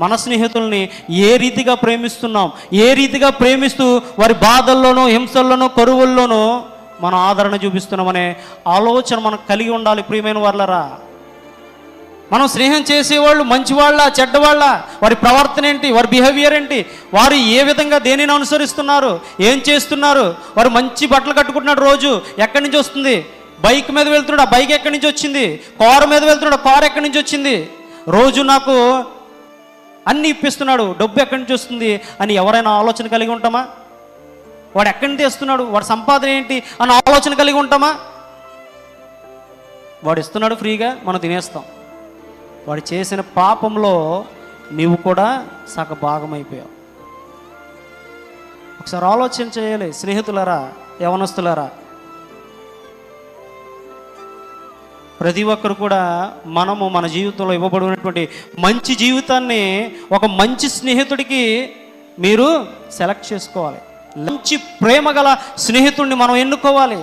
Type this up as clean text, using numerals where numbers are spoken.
మన స్నేహితుల్ని ఏ రీతిగా ప్రేమిస్తున్నాం, ఏ రీతిగా ప్రేమిస్తూ వారి బాధల్లోనూ హింసల్లోనూ కరువుల్లోనూ మనం ఆదరణ చూపిస్తున్నామనే ఆలోచన మనకు కలిగి ఉండాలి. ప్రియమైన వాళ్ళరా, మనం స్నేహం చేసేవాళ్ళు మంచివాళ్ళ చెడ్డవాళ్ళ, వారి ప్రవర్తన ఏంటి, వారి బిహేవియర్ ఏంటి, వారు ఏ విధంగా దేనిని అనుసరిస్తున్నారు, ఏం చేస్తున్నారు, వారు మంచి బట్టలు కట్టుకుంటున్నాడు, రోజు ఎక్కడి నుంచి వస్తుంది, బైక్ మీద వెళ్తున్నాడు, ఆ బైక్ ఎక్కడి నుంచి వచ్చింది, కారు మీద వెళ్తున్నాడు, ఆ కారు ఎక్కడి నుంచి వచ్చింది, రోజు నాకు అన్నీ ఇప్పిస్తున్నాడు, డబ్బు ఎక్కడి నుంచి వస్తుంది అని ఎవరైనా ఆలోచన కలిగి ఉంటామా? వాడు ఎక్కడి నుంచి తెస్తున్నాడు, వాడి సంపాదన ఏంటి అని ఆలోచన కలిగి ఉంటామా? వాడు ఇస్తున్నాడు ఫ్రీగా, మనం తినేస్తాం. వాడు చేసిన పాపంలో నీవు కూడా సగ భాగమైపోయావు. ఒకసారి ఆలోచన చేయాలి స్నేహితులారా, యవనస్తులారా. ప్రతి ఒక్కరు కూడా మనము మన జీవితంలో ఇవ్వబడినటువంటి మంచి జీవితాన్ని ఒక మంచి స్నేహితుడికి మీరు సెలెక్ట్ చేసుకోవాలి. మంచి ప్రేమ గల స్నేహితుడిని మనం ఎన్నుకోవాలి.